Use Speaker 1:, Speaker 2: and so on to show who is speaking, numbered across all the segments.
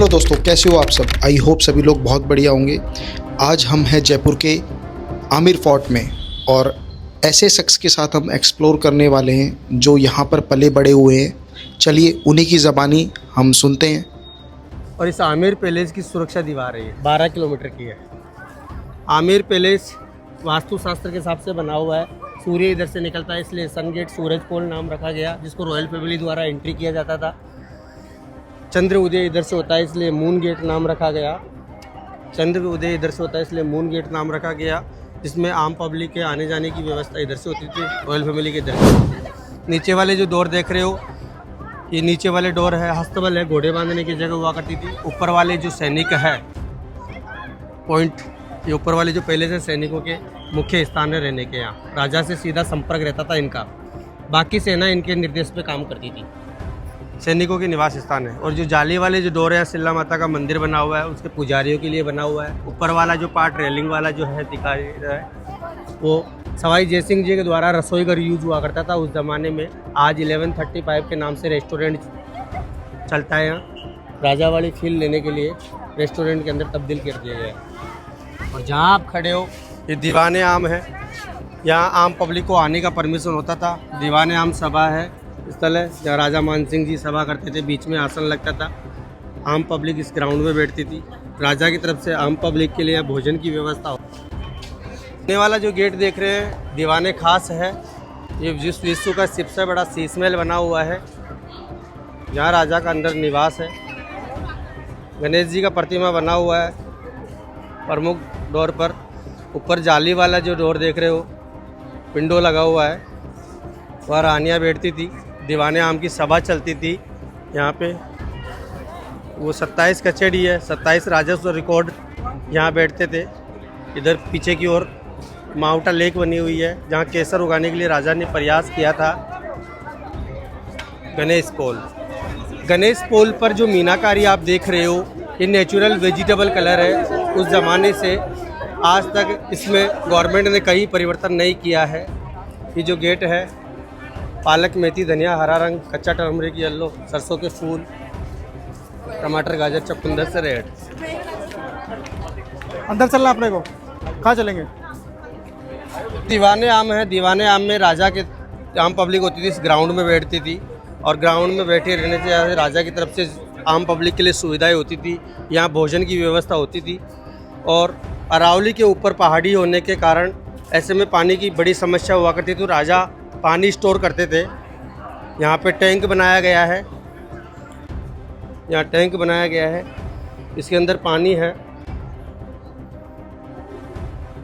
Speaker 1: Hello दोस्तों, कैसे हो आप सब। आई होप सभी लोग बहुत बढ़िया होंगे। आज हम हैं जयपुर के आमिर फोर्ट में और ऐसे शख्स के साथ हम एक्सप्लोर करने वाले हैं जो यहाँ पर पले बड़े हुए हैं। चलिए उन्हीं की ज़बानी हम सुनते हैं।
Speaker 2: और इस आमिर पैलेस की सुरक्षा दीवार है, 12 किलोमीटर की है। आमिर पैलेस वास्तुशास्त्र के हिसाब से बना हुआ है। सूर्य इधर से निकलता है, इसलिए सन गेट सूरज पोल नाम रखा गया, जिसको रॉयल फैमिली द्वारा एंट्री किया जाता था। चंद्र उदय इधर से होता है, इसलिए मून गेट नाम रखा गया। चंद्र उदय इधर से होता है, इसलिए मून गेट नाम रखा गया, जिसमें आम पब्लिक के आने जाने की व्यवस्था इधर से होती थी, रॉयल फैमिली के इधर से। नीचे वाले जो डोर देख रहे हो, ये नीचे वाले डोर है, हस्तबल है, घोड़े बांधने की जगह हुआ करती थी। ऊपर वाले जो सैनिक है पॉइंट, ये ऊपर वाले जो पहले से सैनिकों के मुख्य स्थान में रहने के, यहाँ राजा से सीधा संपर्क रहता था इनका। बाकी सेना इनके निर्देश पे काम करती थी। सैनिकों के निवास स्थान है। और जो जाली वाले जो डोर है, सिल्ला माता का मंदिर बना हुआ है, उसके पुजारियों के लिए बना हुआ है। ऊपर वाला जो पार्ट रेलिंग वाला जो है दिखाई दे रहा है, वो सवाई जयसिंह जी के द्वारा रसोई घर यूज हुआ करता था उस ज़माने में। आज 1135 के नाम से रेस्टोरेंट चलता है। यहाँ राजा वाली फील लेने के लिए रेस्टोरेंट के अंदर तब्दील कर दिया गया है। और जहाँ आप खड़े हो, ये दीवाने आम है। यहाँ आम पब्लिक को आने का परमिशन होता था। दीवाने आम सभा है, स्थल है जहाँ राजा मानसिंह जी सभा करते थे। बीच में आसन लगता था, आम पब्लिक इस ग्राउंड में बैठती थी। राजा की तरफ से आम पब्लिक के लिए यहाँ भोजन की व्यवस्था हो। आने वाला जो गेट देख रहे हैं, दीवाने खास है। ये विश्व का सबसे बड़ा शीश महल बना हुआ है, जहाँ राजा का अंदर निवास है। गणेश जी का प्रतिमा बना हुआ है प्रमुख डोर पर। ऊपर जाली वाला जो डोर देख रहे हो, विंडो लगा हुआ है, वहाँ रानियाँ बैठती थी। दीवाने आम की सभा चलती थी यहाँ पे। वो 27 कचहरी है, 27 राजस्व रिकॉर्ड यहाँ बैठते थे। इधर पीछे की ओर माउंटा लेक बनी हुई है, जहाँ केसर उगाने के लिए राजा ने प्रयास किया था। गणेश पोल पर जो मीनाकारी आप देख रहे हो, ये नेचुरल वेजिटेबल कलर है। उस ज़माने से आज तक इसमें गवर्नमेंट ने कहीं परिवर्तन नहीं किया है। ये जो गेट है, पालक, मेथी, धनिया, हरा रंग, कच्चा टर्मरिक येलो, सरसों के फूल, टमाटर, गाजर, चुकंदर से रेड।
Speaker 3: अंदर चलना अपने को, कहाँ चलेंगे?
Speaker 2: दीवाने आम है। दीवाने आम में राजा के आम पब्लिक होती थी, इस ग्राउंड में बैठती थी। और ग्राउंड में बैठे रहने से राजा की तरफ से आम पब्लिक के लिए सुविधाएं होती थी। यहाँ भोजन की व्यवस्था होती थी। और अरावली के ऊपर पहाड़ी होने के कारण ऐसे में पानी की बड़ी समस्या हुआ करती थी, तो राजा पानी स्टोर करते थे। यहाँ पे टैंक बनाया गया है, यहाँ टैंक बनाया गया है, इसके अंदर पानी है।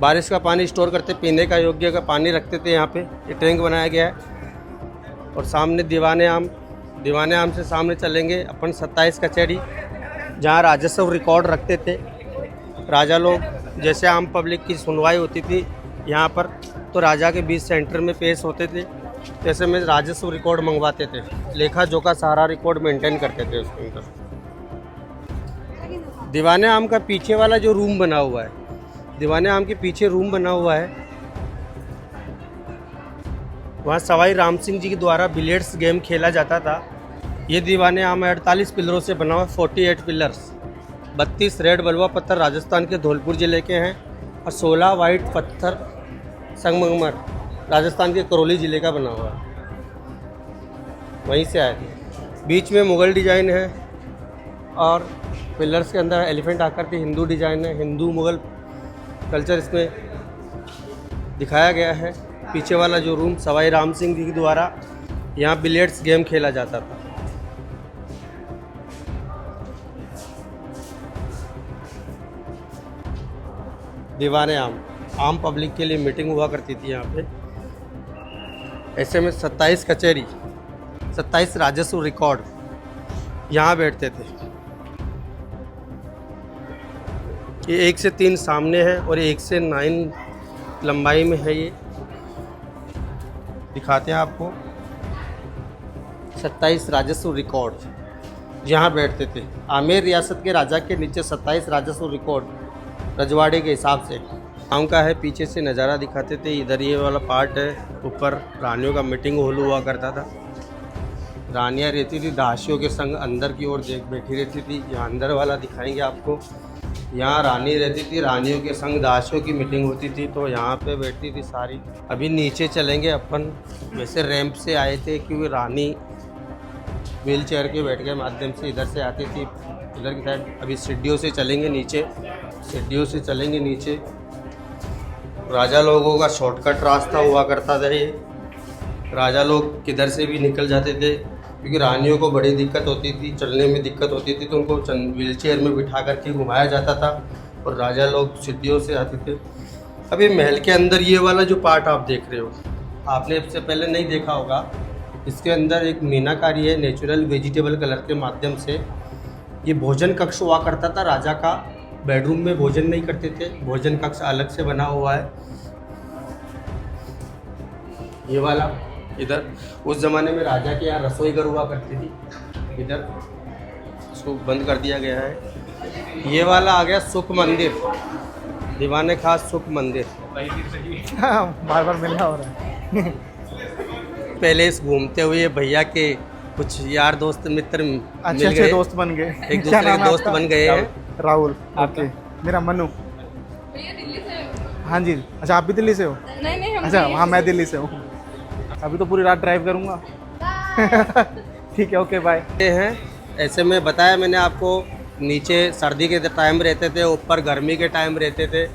Speaker 2: बारिश का पानी स्टोर करते, पीने का योग्य का पानी रखते थे यहाँ पे। ये टैंक बनाया गया है। और सामने दीवाने आम से सामने चलेंगे अपन 27 कचहरी, जहाँ राजस्व रिकॉर्ड रखते थे राजा लोग। जैसे आम पब्लिक की सुनवाई होती थी यहाँ पर, तो राजा के बीच सेंटर में पेश होते थे। जैसे में राजस्व रिकॉर्ड मंगवाते थे, लेखा जोखा सारा रिकॉर्ड मेंटेन करते थे उसके अंदर। दीवाने आम का पीछे वाला जो रूम बना हुआ है, दीवाने आम के पीछे रूम बना हुआ है, वहाँ सवाई राम सिंह जी के द्वारा बिलियर्ड्स गेम खेला जाता था। ये दीवाने आम 48 पिलरों से बना हुआ, 48 पिलर्स। 32 रेड बलुआ पत्थर राजस्थान के धौलपुर ज़िले के हैं, और 16 वाइट पत्थर संगमरमर राजस्थान के करौली ज़िले का बना हुआ है, वहीं से आए थे। बीच में मुग़ल डिज़ाइन है, और पिलर्स के अंदर एलिफेंट आकर के हिंदू डिज़ाइन है। हिंदू मुग़ल कल्चर इसमें दिखाया गया है। पीछे वाला जो रूम सवाई राम सिंह जी के द्वारा यहाँ बिलियर्ड्स गेम खेला जाता था। दीवाने आम पब्लिक के लिए मीटिंग हुआ करती थी यहाँ पे। ऐसे में 27 कचहरी, 27 राजस्व रिकॉर्ड यहाँ बैठते थे। ये 1 से 3 सामने है और 1 से 9 लंबाई में है। ये दिखाते हैं आपको। 27 राजस्व रिकॉर्ड यहाँ बैठते थे। आमेर रियासत के राजा के नीचे 27 राजस्व रिकॉर्ड रजवाड़े के हिसाब से आम का है। पीछे से नज़ारा दिखाते थे। इधर ये वाला पार्ट है, ऊपर रानियों का मीटिंग हॉल हुआ करता था। रानियाँ रहती थी, दासियों के संग अंदर की ओर देख बैठी रहती थी। यहाँ अंदर वाला दिखाएंगे आपको। यहाँ रानी रहती थी, रानियों के संग दासियों की मीटिंग होती थी, तो यहाँ पे बैठती थी सारी। अभी नीचे चलेंगे अपन। वैसे रैंप से आए थे क्योंकि रानी व्हील चेयर के बैठ के माध्यम से इधर से आती थी इधर की साइड। अभी सीढ़ियों से चलेंगे नीचे, सीढ़ियों से चलेंगे नीचे। राजा लोगों का शॉर्टकट रास्ता हुआ करता था ये। राजा लोग किधर से भी निकल जाते थे क्योंकि रानियों को बड़ी दिक्कत होती थी, चलने में दिक्कत होती थी, तो उनको व्हील चेयर में बिठा करके घुमाया जाता था और राजा लोग सीढ़ियों से आते थे। अभी महल के अंदर ये वाला जो पार्ट आप देख रहे हो, आपने इससे पहले नहीं देखा होगा। इसके अंदर एक मीनाकारी है, नेचुरल वेजिटेबल कलर के माध्यम से। ये भोजन कक्ष हुआ करता था राजा का। बेडरूम में भोजन नहीं करते थे, भोजन कक्ष अलग से बना हुआ है। ये वाला इधर उस ज़माने में राजा के यहाँ रसोई घर हुआ करती थी। इधर इसको बंद कर दिया गया है। ये वाला आ गया सुख मंदिर, दीवाने खास सुख मंदिर।
Speaker 3: बार बार मिलना हो रहा है।
Speaker 2: पहले इस घूमते हुए भैया के कुछ यार दोस्त मित्र
Speaker 3: अच्छे
Speaker 2: मिल गए,
Speaker 3: दोस्त बन गए।
Speaker 2: एक
Speaker 3: क्या
Speaker 2: दूसरे
Speaker 3: नाम
Speaker 2: के
Speaker 3: है
Speaker 2: दोस्त
Speaker 3: आपका?
Speaker 2: बन गए हैं।
Speaker 3: राहुल। ओके, मेरा मनु। हाँ जी। अच्छा, आप भी दिल्ली से हो?
Speaker 4: नहीं हम
Speaker 3: अच्छा, हाँ मैं दिल्ली से हूँ। अभी तो पूरी रात ड्राइव करूँगा। ठीक है, ओके बाय।
Speaker 2: ये हैं ऐसे में बताया मैंने आपको, नीचे सर्दी के टाइम रहते थे, ऊपर गर्मी के टाइम रहते थे,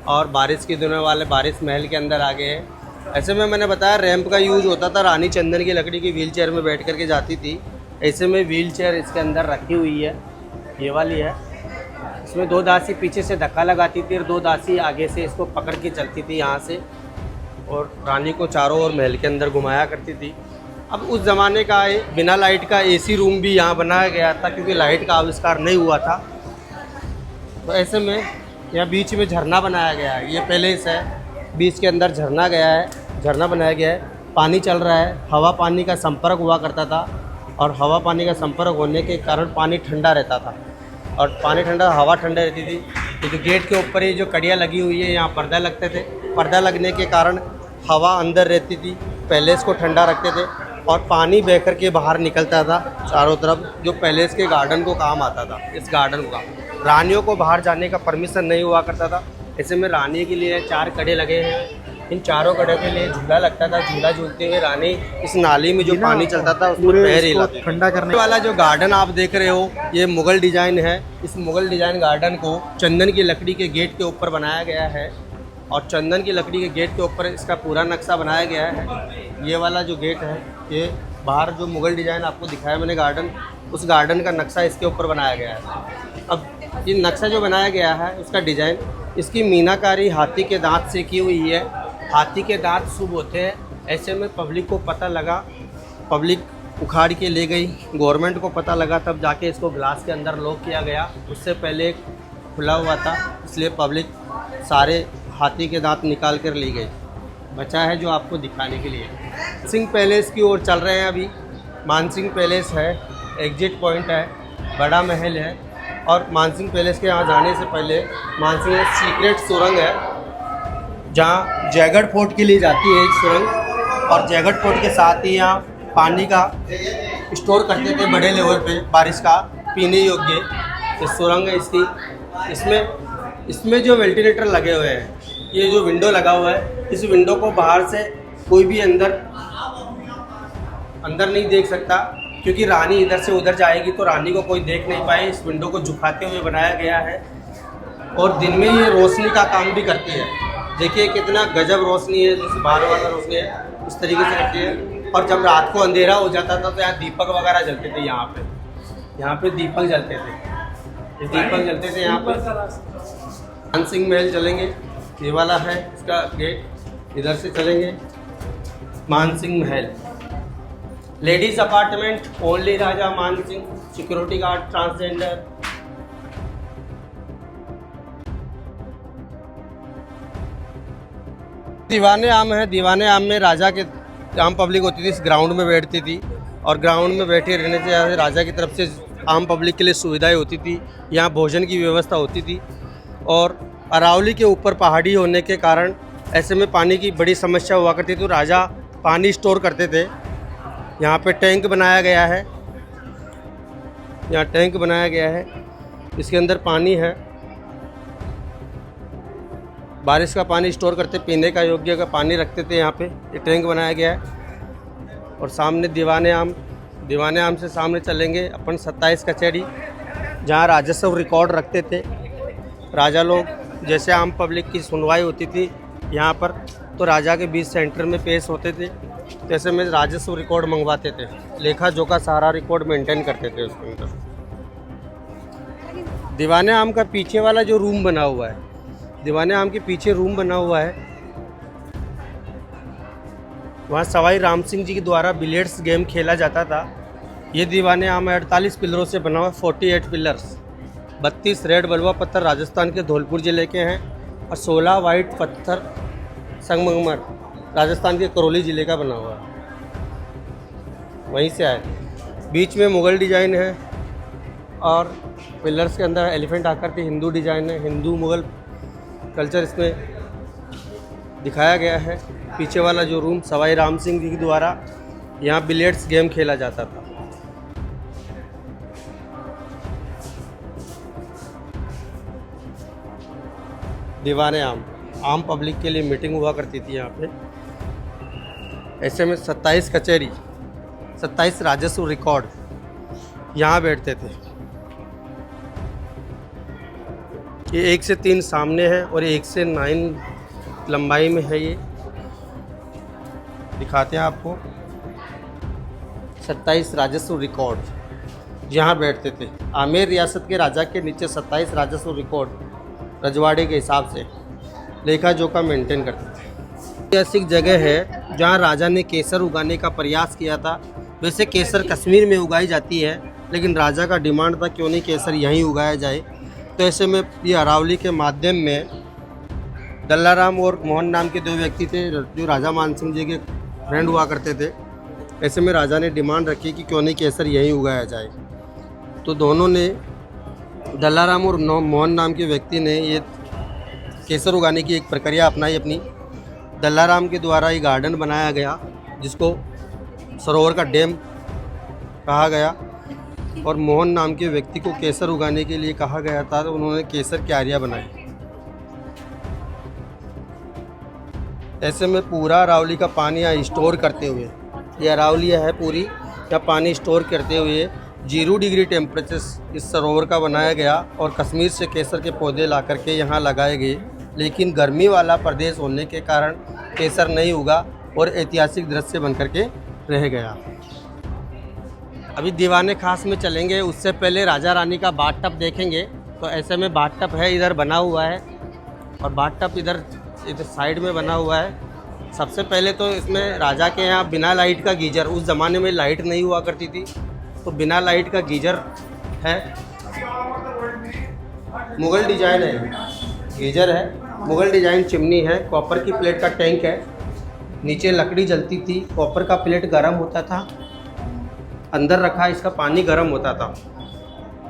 Speaker 2: और बारिश के दिनों वाले बारिश महल के अंदर आ गए हैं। ऐसे में मैंने बताया रैंप का यूज़ होता था। रानी चंदन की लकड़ी की व्हील चेयर में बैठ करके जाती थी। ऐसे में व्हील चेयर इसके अंदर रखी हुई है, ये वाली है। इसमें 2 दासी पीछे से धक्का लगाती थी और 2 दासी आगे से इसको पकड़ के चलती थी यहाँ से, और रानी को चारों ओर महल के अंदर घुमाया करती थी। अब उस ज़माने का बिना लाइट का एसी रूम भी यहाँ बनाया गया था क्योंकि लाइट का आविष्कार नहीं हुआ था। तो ऐसे में यहाँ बीच में झरना बनाया गया है। ये पैलेस है, बीच के अंदर झरना गया है, झरना बनाया गया है। पानी चल रहा है, हवा पानी का संपर्क हुआ करता था, और हवा पानी का संपर्क होने के कारण पानी ठंडा रहता था, और पानी ठंडा हवा ठंडा रहती थी। तो जो गेट के ऊपर ये जो कड़ियाँ लगी हुई है, यहाँ पर्दा लगते थे। पर्दा लगने के कारण हवा अंदर रहती थी, पैलेस को ठंडा रखते थे, और पानी बह कर के बाहर निकलता था चारों तरफ, जो पैलेस के गार्डन को काम आता था। इस गार्डन का रानियों को बाहर जाने का परमिशन नहीं हुआ करता था। ऐसे में रानी के लिए 4 कड़े लगे हैं। इन चारों कड़े के लिए झूला लगता था। झूला झूलते हुए रानी इस नाली में जो पानी चलता था उसमें पैर हिलाती थी।
Speaker 3: ठंडा करने
Speaker 2: वाला जो गार्डन आप देख रहे हो, ये मुगल डिजाइन है। इस मुगल डिजाइन गार्डन को चंदन की लकड़ी के गेट के ऊपर बनाया गया है, और चंदन की लकड़ी के गेट के ऊपर इसका पूरा नक्शा बनाया गया है। ये वाला जो गेट है, ये बाहर जो मुगल डिजाइन आपको दिखाया मैंने गार्डन, उस गार्डन का नक्शा इसके ऊपर बनाया गया है। अब ये नक्शा जो बनाया गया है उसका डिज़ाइन, इसकी मीनाकारी हाथी के दांत से की हुई है। हाथी के दांत शुभ होते हैं। ऐसे में पब्लिक को पता लगा, पब्लिक उखाड़ के ले गई, गवर्नमेंट को पता लगा, तब जाके इसको ग्लास के अंदर लॉक किया गया। उससे पहले खुला हुआ था, इसलिए पब्लिक सारे हाथी के दांत निकाल कर ली गई। बचा है जो आपको दिखाने के लिए। सिंह पैलेस की ओर चल रहे हैं अभी। मानसिंह पैलेस है, एग्जिट पॉइंट है, बड़ा महल है, और मानसिंह पैलेस के यहाँ जाने से पहले मानसिंह में सीक्रेट सुरंग है, जहाँ जयगढ़ फोर्ट के लिए जाती है एक सुरंग, और जयगढ़ फोर्ट के साथ ही यहाँ पानी का स्टोर करते थे बड़े लेवल पे, बारिश का पीने योग्य। ये सुरंग है इसकी। इसमें जो वेंटिलेटर लगे हुए हैं, ये जो विंडो लगा हुआ है, इस विंडो को बाहर से कोई भी अंदर नहीं देख सकता, क्योंकि रानी इधर से उधर जाएगी तो रानी को कोई देख नहीं पाए। इस विंडो को झुकाते हुए बनाया गया है, और दिन में ये रोशनी का काम भी करती है। देखिए कितना गजब रोशनी है, जैसे बाहर वाला रोशनी है उस तरीके से रहती है। और जब रात को अंधेरा हो जाता था तो यहाँ दीपक वगैरह जलते थे। यहाँ पे दीपक जलते थे, ये दीपक जलते थे यहाँ पर। मानसिंह महल चलेंगे, ये वाला है इसका गेट, इधर से चलेंगे। मानसिंह महल, लेडीज अपार्टमेंट, ओनली राजा मानसिंह, सिक्योरिटी गार्ड, ट्रांसजेंडर। दीवाने आम है। दीवाने आम में राजा के आम पब्लिक होती थी, इस ग्राउंड में बैठती थी, और ग्राउंड में बैठे रहने से राजा की तरफ से आम पब्लिक के लिए सुविधाएं होती थी। यहाँ भोजन की व्यवस्था होती थी, और अरावली के ऊपर पहाड़ी होने के कारण ऐसे में पानी की बड़ी समस्या हुआ करती थी, तो राजा पानी स्टोर करते थे। यहाँ पे टैंक बनाया गया है, यहाँ टैंक बनाया गया है, इसके अंदर पानी है, बारिश का पानी स्टोर करते, पीने का योग्य का पानी रखते थे यहाँ पे। ये टैंक बनाया गया है। और सामने दीवाने आम से सामने चलेंगे अपन 27 कचहरी, जहाँ राजस्व रिकॉर्ड रखते थे राजा लोग। जैसे आम पब्लिक की सुनवाई होती थी यहाँ पर, तो राजा के बीच सेंटर में पेश होते थे, जैसे में राजस्व रिकॉर्ड मंगवाते थे, लेखा जोखा सारा रिकॉर्ड मेंटेन करते थे उसके अंदर। दीवाने आम का पीछे वाला जो रूम बना हुआ है, दीवाने आम के पीछे रूम बना हुआ है, वहाँ सवाई राम सिंह जी के द्वारा बिलियर्ड्स गेम खेला जाता था। ये दीवाने आम 48 पिलरों से बना हुआ, 48 पिलर्स, 32 रेड बलुआ पत्थर राजस्थान के धौलपुर ज़िले के हैं, और 16 वाइट पत्थर संगमरमर राजस्थान के करौली ज़िले का बना हुआ है, वहीं से आए। बीच में मुग़ल डिज़ाइन है, और पिलर्स के अंदर एलिफेंट आकृति हिंदू डिज़ाइन है, हिंदू मुग़ल कल्चर इसमें दिखाया गया है। पीछे वाला जो रूम सवाई राम सिंह जी के द्वारा यहाँ बिलियर्ड्स गेम खेला जाता था। दीवाने आम पब्लिक के लिए मीटिंग हुआ करती थी यहाँ पे। ऐसे में 27 कचहरी, 27 राजस्व रिकॉर्ड यहाँ बैठते थे। ये 1 से 3 सामने है और 1 से 9 लंबाई में है। ये दिखाते हैं आपको 27 राजस्व रिकॉर्ड यहाँ बैठते थे। आमेर रियासत के राजा के नीचे 27 राजस्व रिकॉर्ड रजवाड़े के हिसाब से लेखा जोखा मेंटेन करते थे। ऐतिहासिक जगह है जहाँ राजा ने केसर उगाने का प्रयास किया था। वैसे केसर कश्मीर में उगाई जाती है, लेकिन राजा का डिमांड था क्यों नहीं केसर यहीं उगाया जाए। तो ऐसे में ये अरावली के माध्यम में दल्लाराम और मोहन नाम के 2 व्यक्ति थे जो राजा मानसिंह जी के फ्रेंड हुआ करते थे। ऐसे में राजा ने डिमांड रखी कि क्यों नहीं केसर यहीं उगाया जाए। तो दोनों ने, दल्लाराम और मोहन नाम के व्यक्ति ने ये केसर उगाने की एक प्रक्रिया अपनाई अपनी। दल्लाराम के द्वारा ये गार्डन बनाया गया जिसको सरोवर का डैम कहा गया, और मोहन नाम के व्यक्ति को केसर उगाने के लिए कहा गया था, तो उन्होंने केसर क्यारियाँ बनाई। ऐसे में पूरा अरावली का पानी यहाँ स्टोर करते हुए, ये अरावली है पूरी, यहाँ पानी स्टोर करते हुए 0 डिग्री टेम्परेचर इस सरोवर का बनाया गया, और कश्मीर से केसर के पौधे ला करके यहाँ लगाए गए। लेकिन गर्मी वाला प्रदेश होने के कारण केसर नहीं उगा और ऐतिहासिक दृश्य बन करके रह गया। अभी दीवाने खास में चलेंगे, उससे पहले राजा रानी का बाथ टब देखेंगे। तो ऐसे में बाथ टब है, इधर बना हुआ है, और बाथ टब इधर साइड में बना हुआ है। सबसे पहले तो इसमें राजा के यहाँ बिना लाइट का गीजर, उस ज़माने में लाइट नहीं हुआ करती थी, तो बिना लाइट का गीजर है। मुग़ल डिज़ाइन है, गीजर है, मुग़ल डिज़ाइन चिमनी है, कॉपर की प्लेट का टैंक है, नीचे लकड़ी जलती थी, कॉपर का प्लेट गर्म होता था, अंदर रखा इसका पानी गर्म होता था।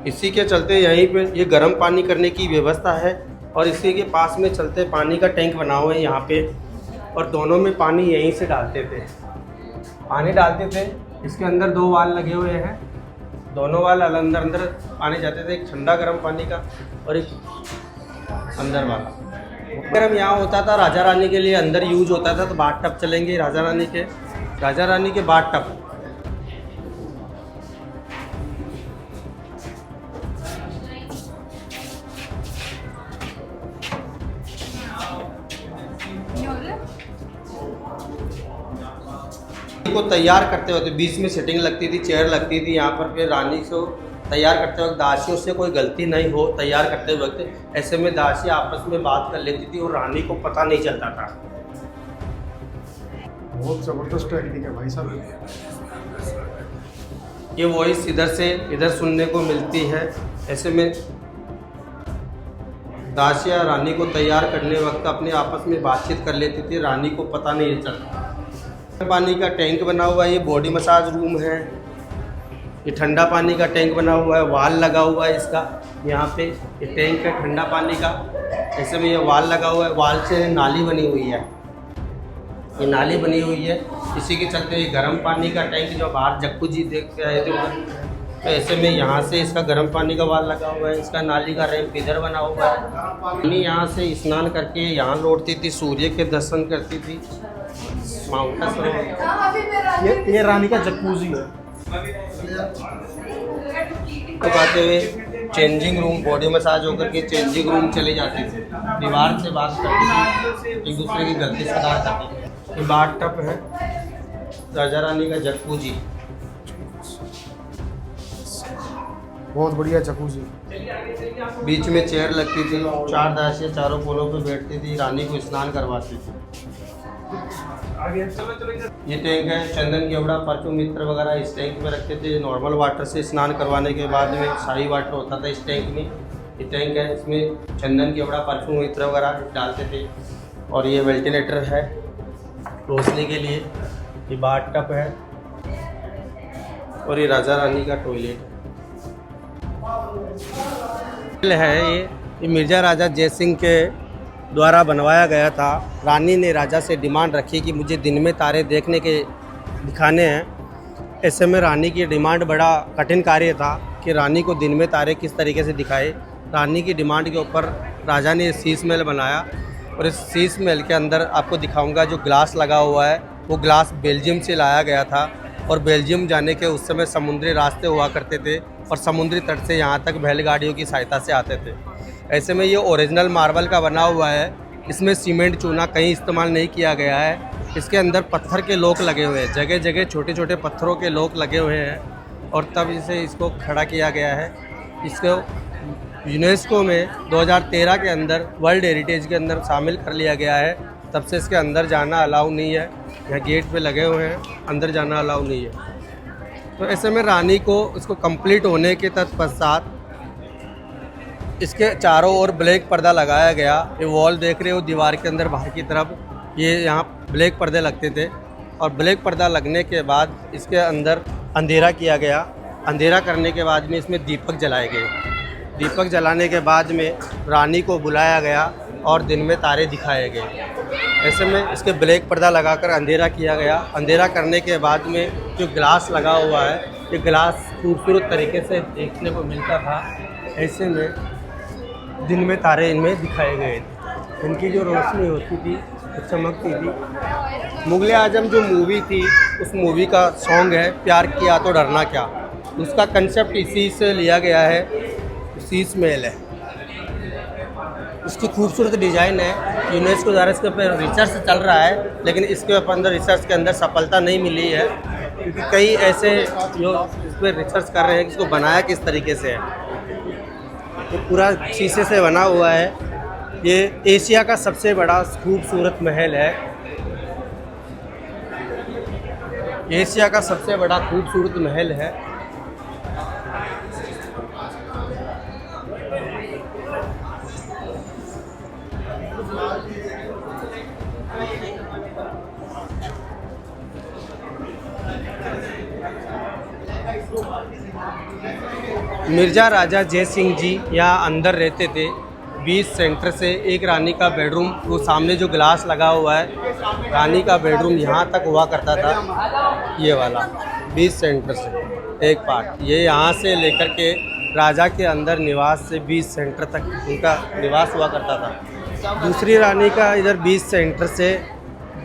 Speaker 2: इसी के चलते यहीं पे ये गर्म पानी करने की व्यवस्था है, और इसी के पास में चलते पानी का टैंक बना हुआ है यहाँ पे, और दोनों में पानी यहीं से डालते थे, पानी डालते थे। इसके अंदर 2 वाल लगे हुए हैं, दोनों वाल अंदर पानी जाते थे, एक ठंडा गर्म पानी का और एक अंदर वाला। गर्म यहाँ होता था राजा रानी के लिए, अंदर यूज होता था। तो बाथ टब चलेंगे राजा रानी के बाथ टब। को तैयार करते होते, बीच में सेटिंग लगती थी, चेयर लगती थी यहाँ पर। फिर रानी को तैयार करते वक्त दासियों से कोई गलती नहीं हो तैयार करते वक्त, ऐसे में दासी आपस में बात कर लेती थी और रानी को पता नहीं चलता था।
Speaker 3: बहुत ज़बरदस्त टेक्निक है भाई साहब।
Speaker 2: ये वॉइस इधर से इधर सुनने को मिलती है। ऐसे में दासियाँ रानी को तैयार करने वक्त अपने आपस में बातचीत कर लेती थी, रानी को पता नहीं चलता। पानी का टैंक बना हुआ है, ये बॉडी मसाज रूम है। ये ठंडा पानी का टैंक बना हुआ है, वाल लगा हुआ है इसका, यहाँ पे ये टैंक है ठंडा पानी का। ऐसे में ये वाल लगा हुआ है, वाल से नाली बनी हुई है, ये नाली बनी हुई है, इसी के चलते ये गर्म पानी का टैंक जो बाहर जक्कुजी देख के आए थे उधर, तो ऐसे में यहाँ से इसका गर्म पानी का वाल लगा हुआ है, इसका नाली का रैंप इधर बना हुआ है। पानी यहाँ से स्नान करके यहाँ लौटती थी, सूर्य के दर्शन करती थी। माउंट सरोवर
Speaker 3: ये रानी का जकूजी है।
Speaker 2: तो आते हुए चेंजिंग रूम, बॉडी मसाज होकर के चेंजिंग रूम चले जाते थे, दीवार से बात करती थी, एक दूसरे की गलती सुधार करती थी। ये बाथ टब है, राजा रानी का जकूजी।
Speaker 3: बहुत बढ़िया जकूजी।
Speaker 2: बीच में चेयर लगती थी, 4 दासियाँ चारों पोलों पे बैठती थी, रानी को स्नान करवाती थी। ये टैंक है, चंदन केवड़ा परफ्यूम इत्र वगैरह इस टैंक में रखते थे। नॉर्मल वाटर से स्नान करवाने के बाद में शाही वाटर होता था इस टैंक में। ये टैंक है, इसमें चंदन केवड़ा परफ्यूम इत्र वगैरह डालते थे। और ये वेंटिलेटर है रोशनी के लिए। ये बाथ टब है और ये राजा रानी का टॉयलेट है। ये मिर्जा राजा जयसिंह के द्वारा बनवाया गया था। रानी ने राजा से डिमांड रखी कि मुझे दिन में तारे देखने के दिखाने हैं। ऐसे में रानी की डिमांड बड़ा कठिन कार्य था कि रानी को दिन में तारे किस तरीके से दिखाए। रानी की डिमांड के ऊपर राजा ने शीश महल बनाया और इस शीश महल के अंदर आपको दिखाऊंगा जो ग्लास लगा हुआ है वो ग्लास बेल्जियम से लाया गया था। और बेल्जियम जाने के उस समय समुद्री रास्ते हुआ करते थे और समुद्री तट से यहाँ तक बैलगाड़ियों की सहायता से आते थे। ऐसे में ये ओरिजिनल मार्बल का बना हुआ है, इसमें सीमेंट चूना कहीं इस्तेमाल नहीं किया गया है। इसके अंदर पत्थर के लॉक लगे हुए हैं, जगह जगह छोटे छोटे पत्थरों के लॉक लगे हुए हैं और तब इसको खड़ा किया गया है। इसको यूनेस्को में 2013 के अंदर वर्ल्ड हेरिटेज के अंदर शामिल कर लिया गया है। तब से इसके अंदर जाना अलाउ नहीं है, यहाँ गेट पे लगे हुए हैं, अंदर जाना अलाउ नहीं है। तो ऐसे में रानी को इसको कंप्लीट होने के तत्पश्चात इसके चारों ओर ब्लैक पर्दा लगाया गया। ये वॉल देख रहे हो दीवार के अंदर बाहर की तरफ, ये यहाँ ब्लैक पर्दे लगते थे और ब्लैक पर्दा लगने के बाद इसके अंदर अंधेरा किया गया। अंधेरा करने के बाद में इसमें दीपक जलाए गए। दीपक जलाने के बाद में रानी को बुलाया गया और दिन में तारे दिखाए गए। ऐसे में इसके ब्लैक पर्दा लगाकर अंधेरा किया गया। अंधेरा करने के बाद में जो ग्लास लगा हुआ है, ये ग्लास खूबसूरत तरीके से देखने को मिलता था। ऐसे में दिन में तारे इनमें दिखाए गए थे। इनकी जो रोशनी होती थी वो चमकती थी। मुगल आजम जो मूवी थी उस मूवी का सॉन्ग है प्यार किया तो डरना क्या, उसका कंसेप्ट इसी से लिया गया है। शीश महल है, इसकी खूबसूरत डिज़ाइन है। यूनेस्को द्वारा इसके ऊपर रिसर्च चल रहा है, लेकिन इसके अंदर रिसर्च के अंदर सफलता नहीं मिली है क्योंकि कई ऐसे जो इस पर रिसर्च कर रहे हैं कि इसको बनाया किस तरीके से है। ये पूरा शीशे से बना हुआ है। ये एशिया का सबसे बड़ा खूबसूरत महल है। एशिया का सबसे बड़ा खूबसूरत महल है। मिर्जा राजा जय सिंह जी यहाँ अंदर रहते थे। 20 सेंटर से एक रानी का बेडरूम, वो सामने जो ग्लास लगा हुआ है, रानी का बेडरूम यहाँ तक हुआ करता था। ये वाला 20 सेंटर से एक पार्ट, ये यहाँ से लेकर के राजा के अंदर निवास से 20 सेंटर तक उनका निवास हुआ करता था। दूसरी रानी का इधर 20 सेंटर से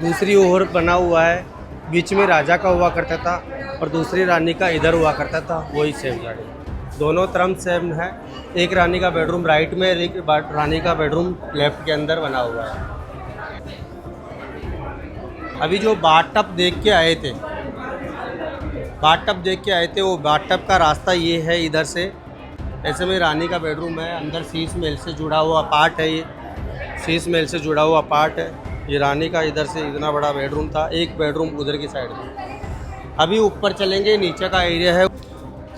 Speaker 2: दूसरी ओर बना हुआ है, बीच में राजा का हुआ करता था और दूसरी रानी का इधर हुआ करता था। वही सेम रानी, दोनों तरफ सेम है। एक रानी का बेडरूम राइट में, एक रानी का बेडरूम लेफ्ट के अंदर बना हुआ है। अभी जो बाथ टब देख के आए थे, वो बाथ टब का रास्ता ये है इधर से। ऐसे में रानी का बेडरूम है, अंदर शीश महल से जुड़ा हुआ पार्ट है। ये शीश महल से जुड़ा हुआ पार्ट है। ये रानी का इधर से इतना बड़ा बेडरूम था, एक बेडरूम उधर की साइड में। अभी ऊपर चलेंगे, नीचे का एरिया है।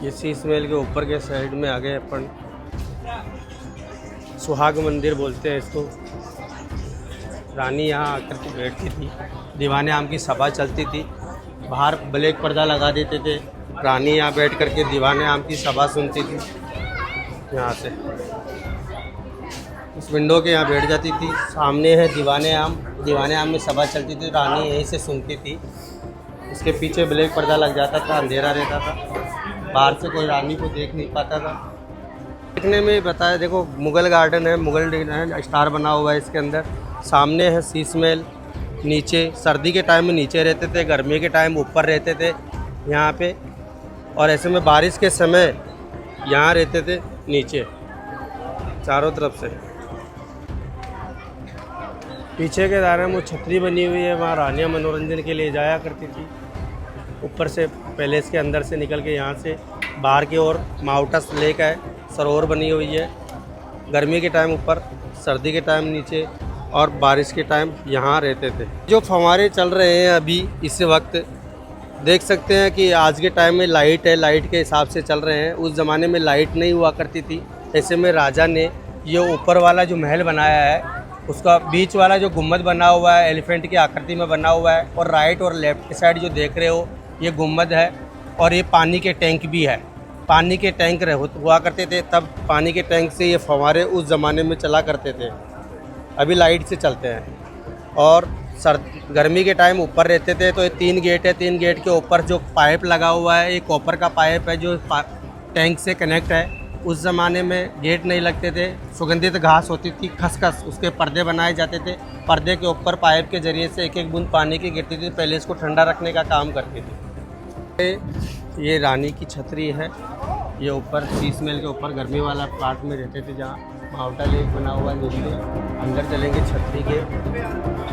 Speaker 2: ये शीश महल के ऊपर के साइड में आ गए अपन। सुहाग मंदिर बोलते हैं इसको। रानी यहाँ आकर के बैठती थी, दीवाने आम की सभा चलती थी। बाहर ब्लैक पर्दा लगा देते थे, रानी यहाँ बैठ कर के दीवाने आम की सभा सुनती थी। यहाँ से उस विंडो के यहाँ बैठ जाती थी। सामने है दीवाने आम, दीवाने आम में सभा चलती थी, रानी यहीं से सुनती थी। इसके पीछे ब्लैक पर्दा लग जाता था, अंधेरा रहता था, बाहर से कोई रानी को देख नहीं पाता था। देखने में बताया, देखो मुग़ल गार्डन है, मुग़ल डिज़ाइन स्टार बना हुआ है इसके अंदर। सामने है शीश महल, नीचे सर्दी के टाइम में नीचे रहते थे, गर्मी के टाइम ऊपर रहते थे यहाँ पे, और ऐसे में बारिश के समय यहाँ रहते थे नीचे चारों तरफ से। पीछे के दायरे में छतरी बनी हुई है, वहाँ रानियाँ मनोरंजन के लिए जाया करती थी। ऊपर से पैलेस के अंदर से निकल के यहाँ से बाहर की ओर माउंटेस लेक है, सरोवर बनी हुई है। गर्मी के टाइम ऊपर, सर्दी के टाइम नीचे, और बारिश के टाइम यहाँ रहते थे। जो फव्वारे चल रहे हैं अभी इस वक्त, देख सकते हैं कि आज के टाइम में लाइट है, लाइट के हिसाब से चल रहे हैं। उस ज़माने में लाइट नहीं हुआ करती थी। ऐसे में राजा ने ये ऊपर वाला जो महल बनाया है, उसका बीच वाला जो गुम्बद बना हुआ है एलिफेंट की आकृति में बना हुआ है, और राइट और लेफ्ट की साइड जो देख रहे हो ये गुम्बद है, और ये पानी के टैंक भी है। पानी के टैंक हुआ करते थे, तब पानी के टैंक से ये फव्वारे उस ज़माने में चला करते थे। अभी लाइट से चलते हैं। और गर्मी के टाइम ऊपर रहते थे, तो ये 3 गेट है, 3 गेट के ऊपर जो पाइप लगा हुआ है, एक कॉपर का पाइप है जो टैंक से कनेक्ट है। उस ज़माने में गेट नहीं लगते थे, सुगंधित घास होती थी, खसखस, उसके पर्दे बनाए जाते थे। पर्दे के ऊपर पाइप के ज़रिए से एक एक बूंद पानी की गिरती थी, पहले इसको ठंडा रखने का काम करती थी। ये रानी की छतरी है, ये ऊपर शीश महल के ऊपर गर्मी वाला पार्ट में रहते थे, जहाँ माउंटा लेक बना हुआ है नीचे। अंदर चलेंगे छतरी के,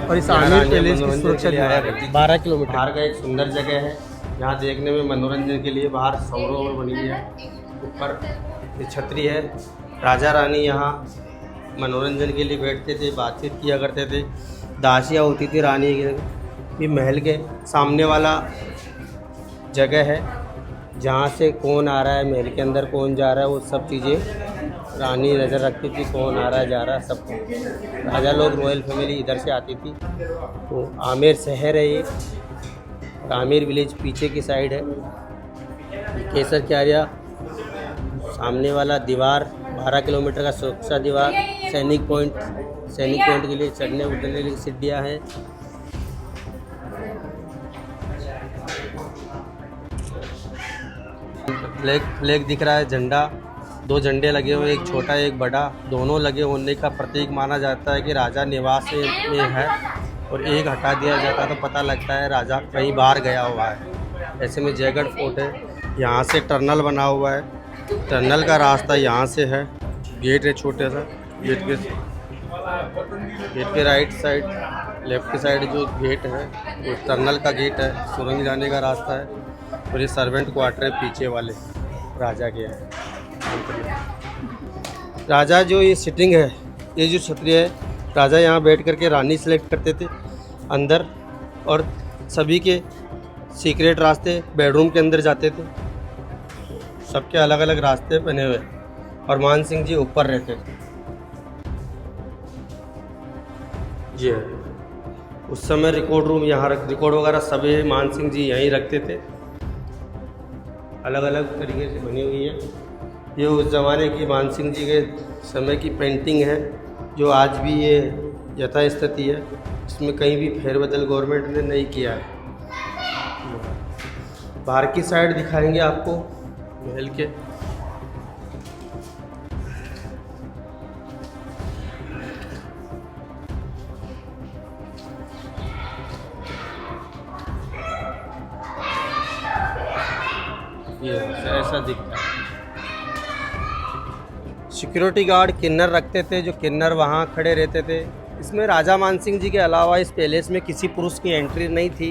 Speaker 2: और इस आमिर पैलेस की सुरक्षा 12 किलोमीटर बाहर का एक सुंदर जगह है, यहाँ देखने में मनोरंजन के लिए बाहर सरोवर बनी हुई है। ऊपर ये छतरी है, राजा रानी यहाँ मनोरंजन के लिए बैठते थे, बातचीत किया करते थे। दासियाँ होती थी रानी के। ये महल के सामने वाला जगह है, जहाँ से कौन आ रहा है, महल के अंदर कौन जा रहा है, वो सब चीज़ें रानी नज़र रखती थी, कौन आ रहा है जा रहा है सबको। राजा लोग, रॉयल फैमिली इधर से आती थी। तो आमेर शहर है ये, और आमेर विलेज पीछे की साइड है। केसर क्यारिया सामने वाला दीवार, 12 किलोमीटर का सुरक्षा दीवार। सैनिक पॉइंट के लिए चढ़ने उतरने के लिए सीढ़ियाँ हैं। फ्लैग दिख रहा है, झंडा, 2 झंडे लगे हुए, एक छोटा एक बड़ा, दोनों लगे होने का प्रतीक माना जाता है कि राजा निवास में है, और एक हटा दिया जाता है तो पता लगता है राजा कहीं बाहर गया हुआ है। ऐसे में जयगढ़ फोर्ट है, यहाँ से टनल बना हुआ है, टनल का रास्ता यहाँ से है। गेट है छोटा सा, गेट के राइट साइड, लेफ्ट की साइड जो गेट है वो टनल का गेट है, सुरंग जाने का रास्ता है। और ये सर्वेंट क्वार्टर है पीछे वाले राजा के है। राजा जो ये सिटिंग है, ये जो छतरी है, राजा यहाँ बैठ करके रानी सेलेक्ट करते थे अंदर, और सभी के सीक्रेट रास्ते बेडरूम के अंदर जाते थे। सबके अलग अलग रास्ते बने हुए, और मान सिंह जी ऊपर रहते थे। ये उस समय रिकॉर्ड रूम यहाँ रिकॉर्ड वगैरह सभी मान सिंह जी यहीं रखते थे, अलग अलग तरीके से बनी हुई है। ये उस ज़माने की मान सिंह जी के समय की पेंटिंग है, जो आज भी ये यथास्थिति है। इसमें कहीं भी फेरबदल गवर्नमेंट ने नहीं किया है। बाहर की साइड दिखाएंगे आपको महल के। ये ऐसा दिखता है। सिक्योरिटी गार्ड किन्नर रखते थे, जो किन्नर वहाँ खड़े रहते थे। इसमें राजा मानसिंह जी के अलावा इस पैलेस में किसी पुरुष की एंट्री नहीं थी।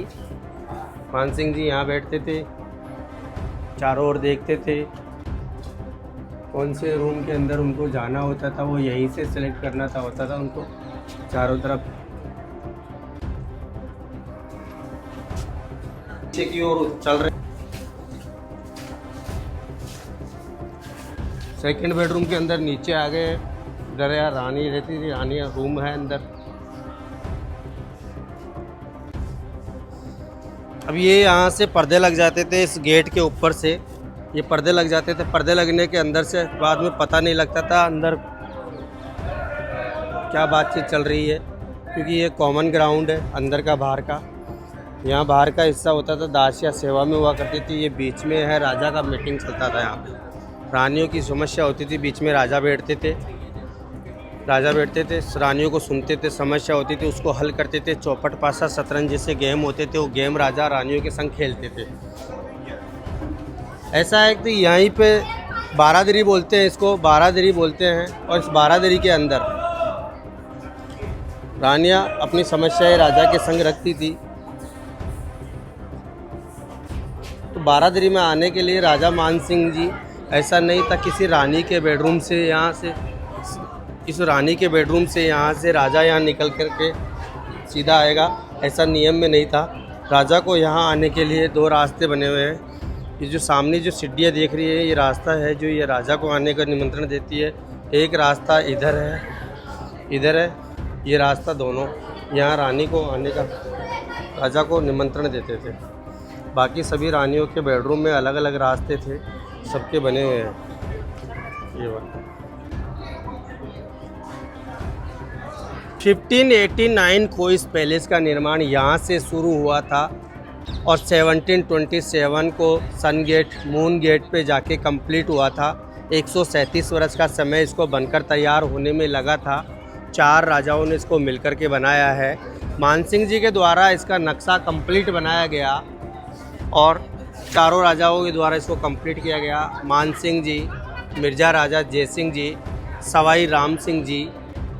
Speaker 2: मानसिंह जी यहाँ बैठते थे, चारों ओर देखते थे, कौन से रूम के अंदर उनको जाना होता था वो यहीं से सिलेक्ट करना होता था उनको। चारों तरफ पीछे की ओर चल रहे। सेकंड बेडरूम के अंदर नीचे आ गए। इधर यार रानी रहती थी, रानी रूम है अंदर। अब ये यहाँ से पर्दे लग जाते थे, इस गेट के ऊपर से ये पर्दे लग जाते थे। पर्दे लगने के अंदर से बाद में पता नहीं लगता था अंदर क्या बातचीत चल रही है। क्योंकि ये कॉमन ग्राउंड है अंदर का बाहर का। यहाँ बाहर का हिस्सा होता था दासिया सेवा में हुआ करती थी, ये बीच में है राजा का मीटिंग चलता था। यहाँ पे रानियों की समस्या होती थी, बीच में राजा बैठते थे, रानियों को सुनते थे, समस्या होती थी उसको हल करते थे। चौपट पासा शतरंज जैसे गेम होते थे, वो गेम राजा रानियों के संग खेलते थे। ऐसा है कि यहीं पे बारादरी बोलते हैं, इसको बारादरी बोलते हैं। और इस बारादरी के अंदर रानियां अपनी समस्याएं राजा के संग रखती थी। तो बारादरी में आने के लिए राजा मान सिंह जी ऐसा नहीं था किसी रानी के बेडरूम से यहाँ से इस रानी के बेडरूम से यहाँ से राजा यहाँ निकल कर के सीधा आएगा, ऐसा नियम में नहीं था। राजा को यहाँ आने के लिए दो रास्ते बने हुए हैं। ये जो सामने जो सीढ़ियाँ देख रही है, ये रास्ता है जो ये राजा को आने का निमंत्रण देती है। एक रास्ता इधर है, ये रास्ता दोनों यहाँ रानी को आने का राजा को निमंत्रण देते थे। बाकी सभी रानियों के बेडरूम में अलग अलग रास्ते थे, सबके बने हुए हैं। ये बात 1589 को इस पैलेस का निर्माण यहाँ से शुरू हुआ था और 1727 को सन गेट मून गेट पे जाके कंप्लीट हुआ था। 137 वर्ष का समय इसको बनकर तैयार होने में लगा था। 4 राजाओं ने इसको मिलकर के बनाया है। मानसिंह जी के द्वारा इसका नक्शा कंप्लीट बनाया गया और चारों राजाओं के द्वारा इसको कंप्लीट किया गया। मानसिंह जी, मिर्ज़ा राजा जयसिंह जी, सवाई राम सिंह जी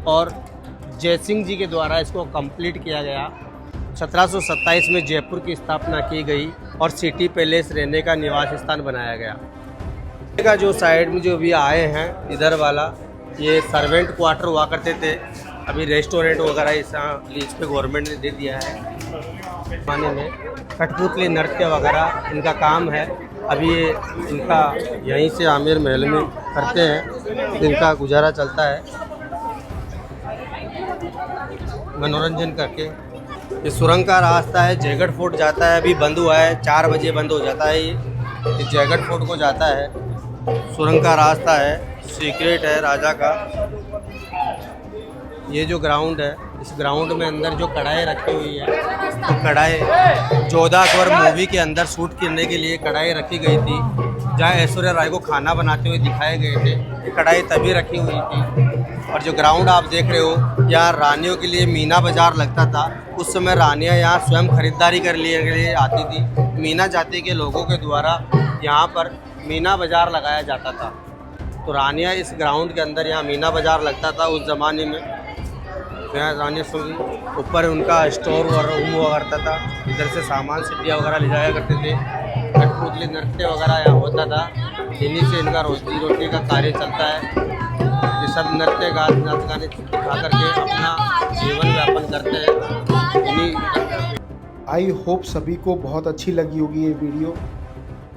Speaker 2: और जयसिंह जी के द्वारा इसको कंप्लीट किया गया। 1727 में जयपुर की स्थापना की गई और सिटी पैलेस रहने का निवास स्थान बनाया गया। का जो साइड में जो भी आए हैं इधर वाला, ये सर्वेंट क्वार्टर हुआ करते थे। अभी रेस्टोरेंट वगैरह इस पे गवर्नमेंट ने दे दिया है। जमाने में कठपुतली नृत्य वगैरह इनका काम है। अभी ये इनका यहीं से आमेर महल में करते हैं, इनका गुजारा चलता है मनोरंजन करके। ये सुरंग का रास्ता है, जयगढ़ फोर्ट जाता है, अभी बंद हुआ है, 4 बजे बंद हो जाता है। ये जयगढ़ फोर्ट को जाता है, सुरंग का रास्ता है, सीक्रेट है राजा का। ये जो ग्राउंड है, इस ग्राउंड में अंदर जो कढ़ाई रखी हुई है, तो कढ़ाई जोधा अकबर मूवी के अंदर शूट करने के लिए कढ़ाई रखी गई थी, जहाँ ऐश्वर्या राय को खाना बनाते हुए दिखाए गए थे। ये कढ़ाई तभी रखी हुई थी। और जो ग्राउंड आप देख रहे हो, यहाँ रानियों के लिए मीना बाज़ार लगता था। उस समय रानियाँ यहाँ स्वयं खरीदारी कर लिए आती थी। मीना जाति के लोगों के द्वारा यहाँ पर मीना बाज़ार लगाया जाता था। तो रानियाँ इस ग्राउंड के अंदर यहाँ मीना बाज़ार लगता था उस ज़माने में। यहाँ रानियाँ ऊपर उनका स्टोर और रूम हुआ करता था, इधर से सामान सीढ़ियाँ वगैरह ले जाया करते थे। कठपुतली नृत्य वगैरह यहाँ होता था, इन्हीं से इनका रोटी का कार्य चलता है। ये सब नृत्य गाने खा करके अपना जीवन यापन करते हैं।
Speaker 1: आई होप सभी को बहुत अच्छी लगी होगी ये वीडियो।